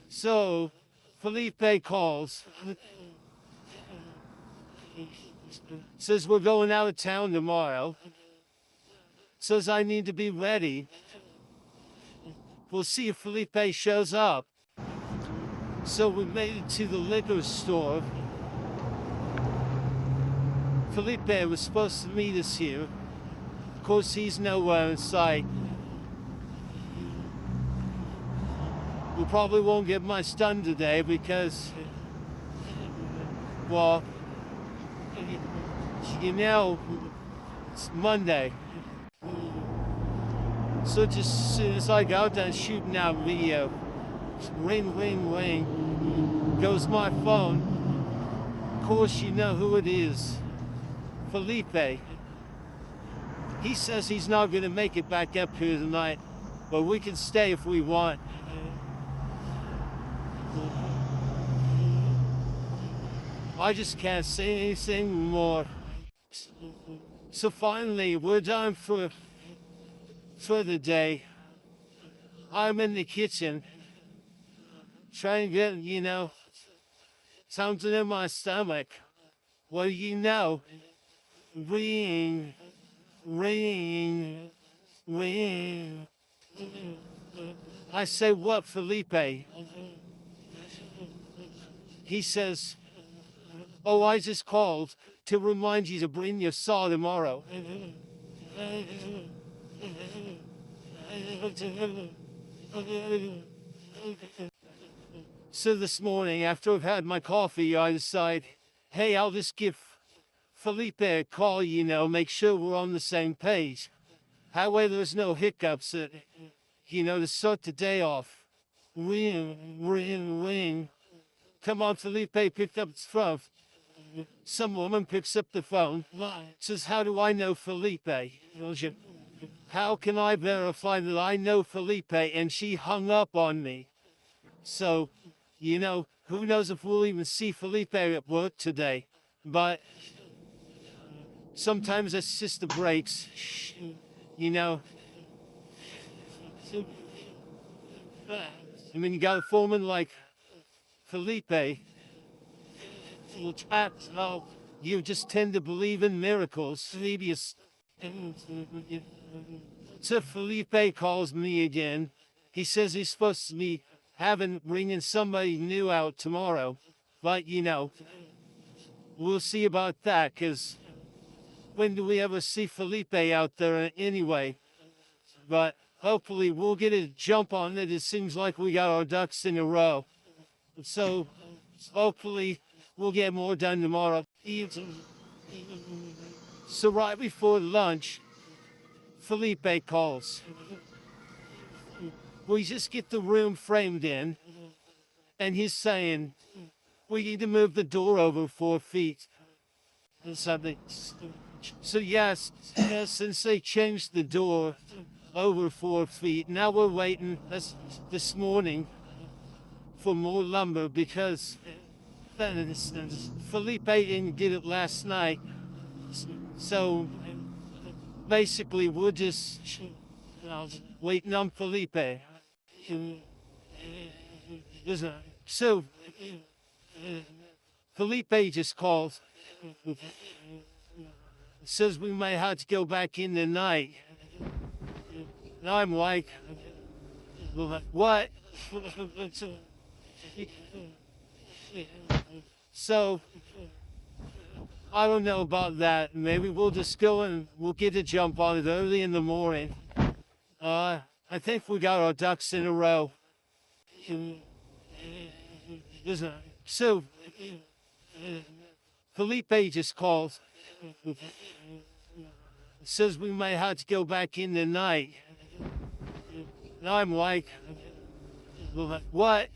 So, Felipe calls, says we're going out of town tomorrow, says I need to be ready. We'll see if Felipe shows up. So we made it to the liquor store. Felipe was supposed to meet us here. Of course, he's nowhere in sight. We probably won't get much done today because, well, you know, it's Monday. So just as soon as I got done shooting that video, ring, ring, ring, goes my phone. Of course, you know who it is. Felipe. He says he's not going to make it back up here tonight, but we can stay if we want. I just can't say anything more. So finally, we're done for the day. I'm in the kitchen, trying to get, something in my stomach. Well, ring, ring, ring. I say, what, Felipe? He says, oh, I just called to remind you to bring your saw tomorrow. So this morning, after I've had my coffee, I decide, hey, I'll just give Felipe a call, make sure we're on the same page. That way there's no hiccups, to start the day off. Ring, ring, ring. Come on, Felipe picked up his phone. Some woman picks up the phone, says, how do I know Felipe? How can I verify that I know Felipe? And she hung up on me. So, who knows if we'll even see Felipe at work today. But sometimes it's just the breaks, I mean, you got a foreman like Felipe. You just tend to believe in miracles. So Felipe calls me again. He says he's supposed to be bringing somebody new out tomorrow. But, we'll see about that, because when do we ever see Felipe out there anyway? But hopefully we'll get a jump on it. It seems like we got our ducks in a row. So hopefully we'll get more done tomorrow. So right before lunch, Felipe calls. We just get the room framed in, and he's saying, we need to move the door over 4 feet. So yes, since they changed the door over 4 feet, now we're waiting this morning for more lumber because Felipe didn't get it last night. So basically we're just waiting on Felipe. So Felipe just called, says we may have to go back in tonight. And I'm like, what? So I don't know about that. Maybe we'll just go and we'll get a jump on it early in the morning. I think we got our ducks in a row. So Felipe just called, says we may have to go back in tonight. And I'm like, what?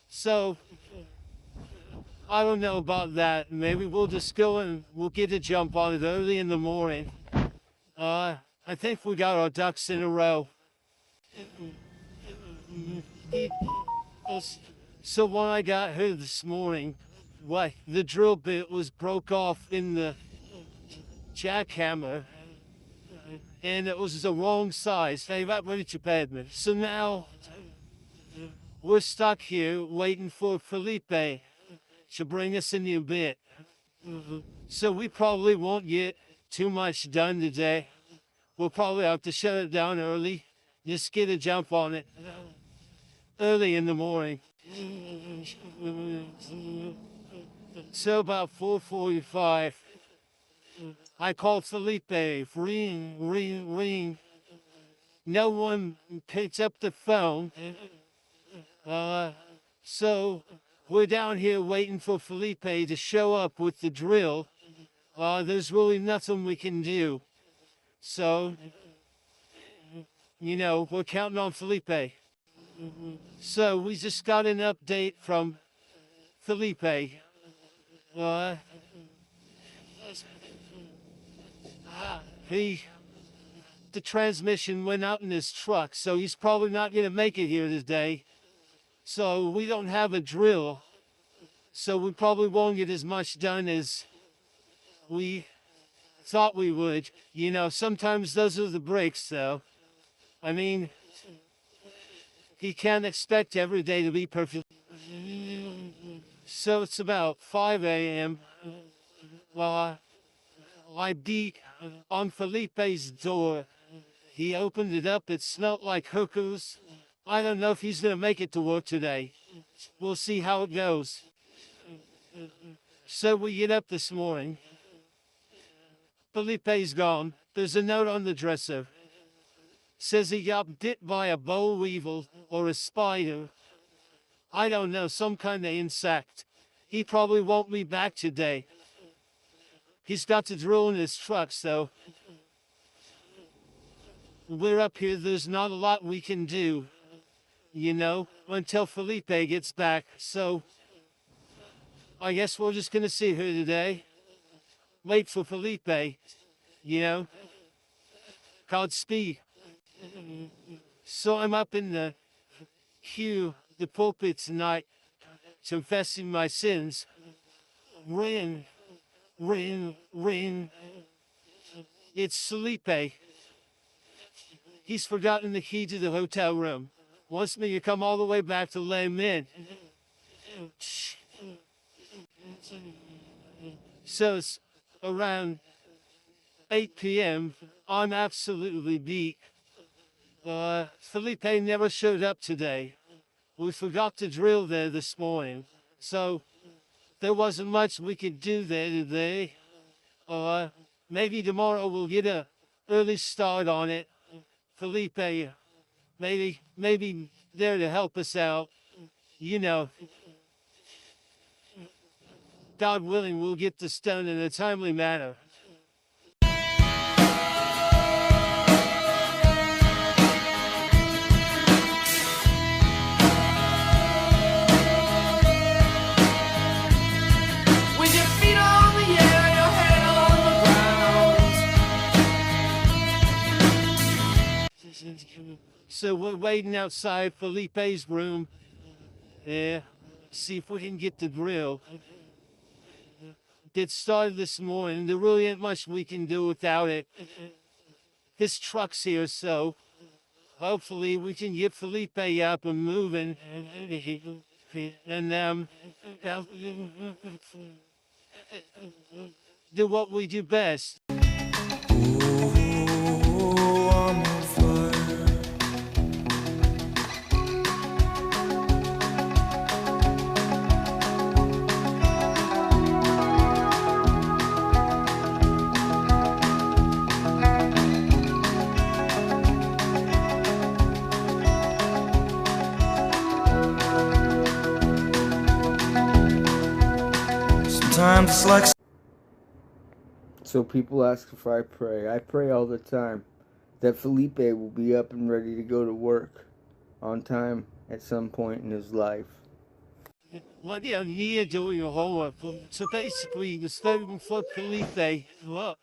So I don't know about that. Maybe we'll just go and we'll get a jump on it early in the morning. I think we got our ducks in a row. So when I got here this morning, the drill bit was broke off in the jackhammer. and it was the wrong size. They got ready to bed me. So now we're stuck here waiting for Felipe to bring us a new bit. So we probably won't get too much done today. We'll probably have to shut it down early. Just get a jump on it early in the morning. So about 4:45, I called Felipe. Ring, ring, ring. No one picks up the phone. So we're down here waiting for Felipe to show up with the drill. There's really nothing we can do. So, we're counting on Felipe. So we just got an update from Felipe. The transmission went out in his truck, so he's probably not going to make it here today. So we don't have a drill, so we probably won't get as much done as we thought we would. Sometimes those are the breaks, though. I mean, he can't expect every day to be perfect. So it's about 5 a.m. I beat on Felipe's door. He opened it up. It smelled like hookers. I don't know if he's going to make it to work today. We'll see how it goes. So we get up this morning. Felipe's gone. There's a note on the dresser. Says he got bit by a boll weevil or a spider. I don't know, some kind of insect. He probably won't be back today. He's got to drill in his truck, so we're up here. There's not a lot we can do, until Felipe gets back. So I guess we're just going to sit here today. Wait for Felipe, Godspeed. So I'm up in the pulpit tonight, confessing my sins. Ring, ring, ring. It's Felipe. He's forgotten the key to the hotel room. Wants me to come all the way back to let him in. So it's around 8 p.m. I'm absolutely beat. Felipe never showed up today. We forgot to drill there this morning, so there wasn't much we could do there today. Maybe tomorrow we'll get an early start on it. Felipe, maybe there to help us out. God willing, we'll get this done in a timely manner. So we're waiting outside Felipe's room. See if we can get the drill. It started this morning. There really ain't much we can do without it. His truck's here, so hopefully we can get Felipe up and moving. And do what we do best. Sometimes it's like. So people ask if I pray. I pray all the time that Felipe will be up and ready to go to work on time at some point in his life. What are you doing your homework? So basically, the spoken for Felipe, well,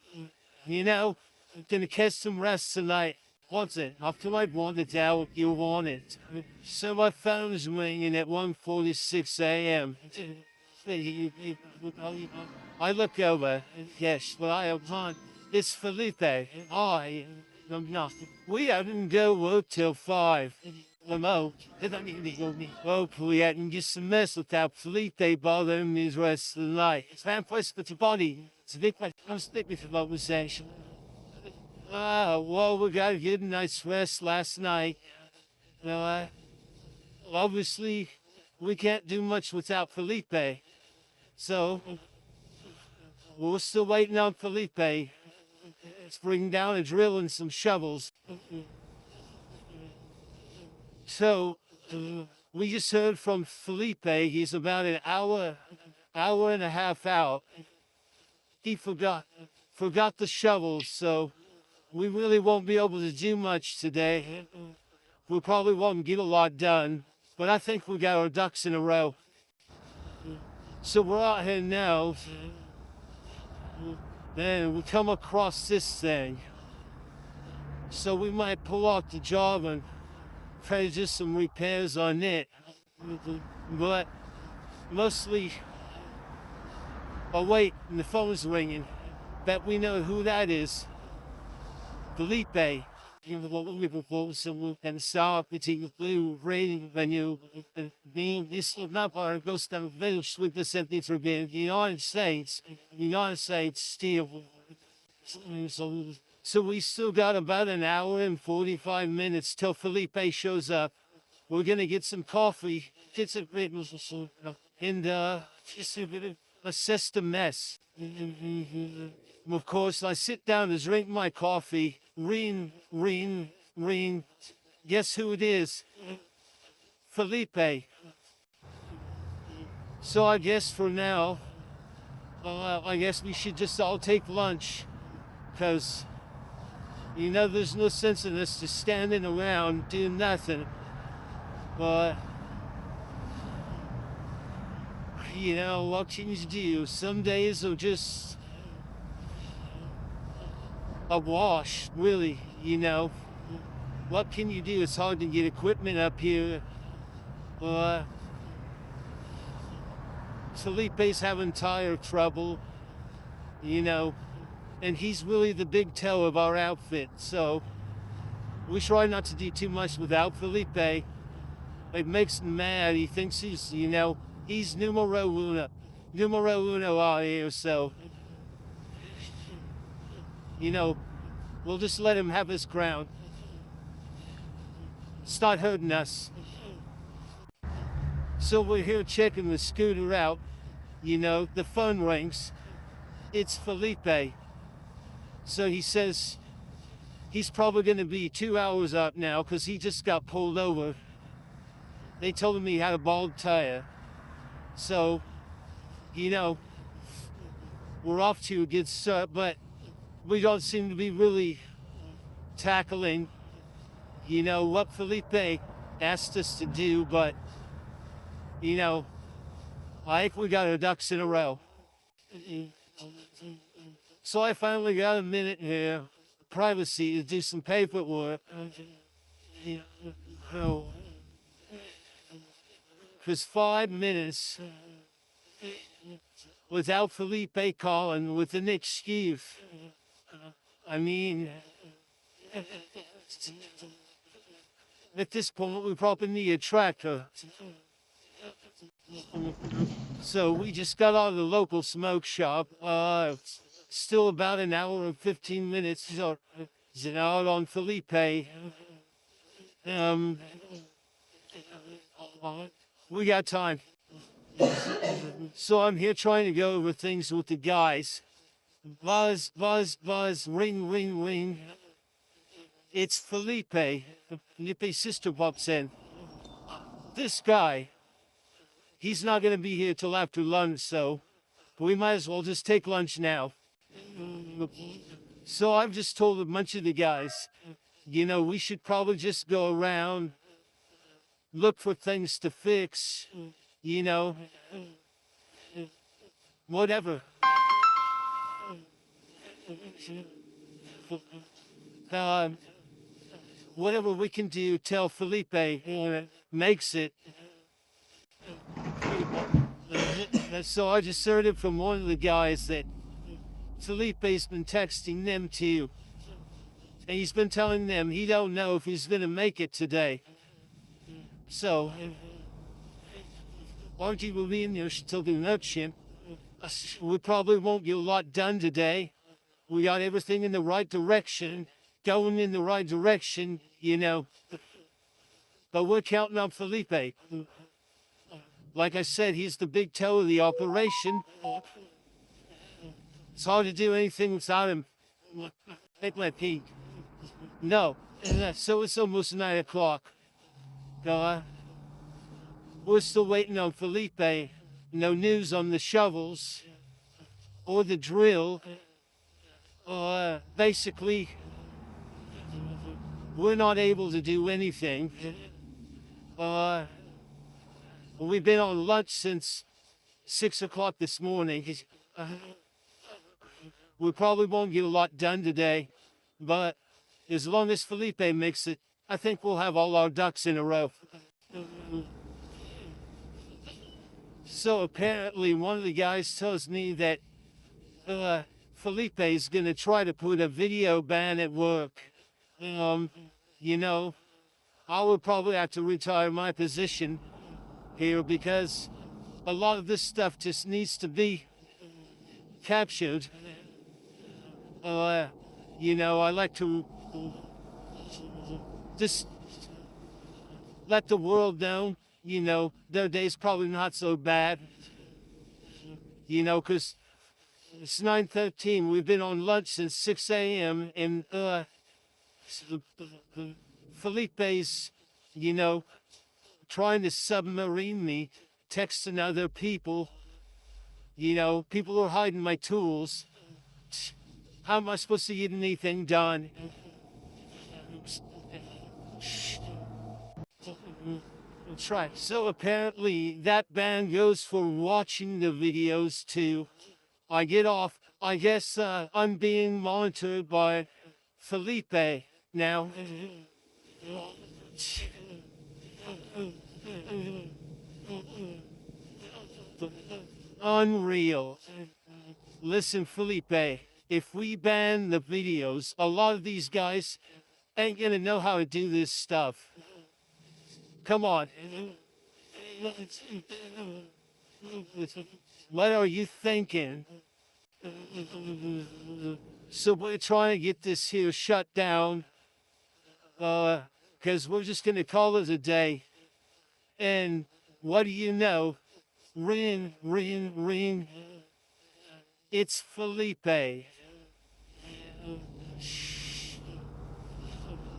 gonna catch some rest tonight. What's it? After I want it out, you want it. So my phone's ringing at 1:46 a.m. I look over. Yes, well, I am on. It's Felipe. No, we hadn't go work till 5. Hopefully I can get some mess without Felipe bothering me the rest of the night. It's vampires for the body. It's a big I'm sleeping for mobilization. Well, we got a good night's rest last night. Obviously, we can't do much without Felipe. So, we're still waiting on Felipe. Let's bring down a drill and some shovels. So, we just heard from Felipe. He's about an hour and a half out. He forgot the shovels, so we really won't be able to do much today. We probably won't get a lot done, but I think we got our ducks in a row. So we're out here now. Then we come across this thing. So we might pull out the job and try to do some repairs on it. But mostly, oh wait, and the phone's ringing. Bet we know who that is. Felipe. And stop between blue rain venue being this not goes down village with the sentence for being the United States still. So we still got about an hour and 45 minutes till Felipe shows up. We're gonna get some coffee, get some and just assess the mess. Of course, I sit down to drink my coffee. Ring. Guess who it is? Felipe. So I guess for now, I guess we should just all take lunch. Because, there's no sense in us just standing around doing nothing. But, what can you do? Some days are just a wash, really, What can you do? It's hard to get equipment up here. Felipe's having tire trouble, and he's really the big toe of our outfit, so we try not to do too much without Felipe. It makes him mad. He thinks he's, he's numero uno out here, so we'll just let him have his crown. Start hurting us. So we're here checking the scooter out. The phone rings. It's Felipe. So he says he's probably going to be 2 hours up now because he just got pulled over. They told him he had a bald tire. So, we're off to a good start, but we don't seem to be really tackling, what Felipe asked us to do, but, I think we got our ducks in a row. So I finally got a minute here, privacy, to do some paperwork. Because 5 minutes without Felipe calling with an excuse. At this point, we probably need a tractor. So we just got out of the local smoke shop. Still about an hour and 15 minutes out on Felipe. We got time. So I'm here trying to go over things with the guys. Buzz, ring. It's Felipe. Felipe's sister pops in. This guy, he's not going to be here till after lunch, so we might as well just take lunch now. So I've just told a bunch of the guys, we should probably just go around, look for things to fix, whatever. Whatever we can do, tell Felipe makes it. So I just heard it from one of the guys that Felipe's been texting them to And he's been telling them he don't know if he's gonna make it today. So, aren't you will be in there still doing that shit? We probably won't get a lot done today. We got everything in the right direction, going in the right direction, you know. But we're counting on Felipe. Like I said, he's the big toe of the operation. It's hard to do anything without him. Take my peek. No. So it's almost 9 o'clock. We're still waiting on Felipe. No news on the shovels or the drill. Basically, we're not able to do anything. We've been on lunch since 6 o'clock this morning. We probably won't get a lot done today, but as long as Felipe makes it, I think we'll have all our ducks in a row. So apparently one of the guys tells me that Felipe is gonna try to put a video ban at work. You know, I would probably have to retire my position here because a lot of this stuff just needs to be captured. You know, I like to just let the world know, you know, their day's probably not so bad. You know, because it's 9:13. We've been on lunch since 6 a.m. and Felipe's, you know, trying to submarine me, texting other people. You know, people are hiding my tools. How am I supposed to get anything done? That's right. So apparently that ban goes for watching the videos too. I get off. I guess I'm being monitored by Felipe now. Unreal. Listen, Felipe, if we ban the videos, a lot of these guys ain't gonna know how to do this stuff. Come on. What are you thinking? So we're trying to get this here shut down, because we're just gonna call it a day. And what do you know? Ring, ring, ring. It's Felipe.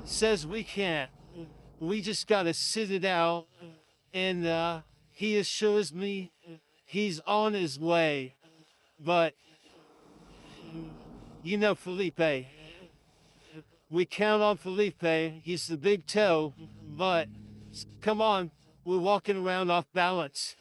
Says we can't. We just gotta sit it out. And he assures me he's on his way. But, you know, Felipe. We count on Felipe. He's the big toe. But, come on, we're walking around off balance.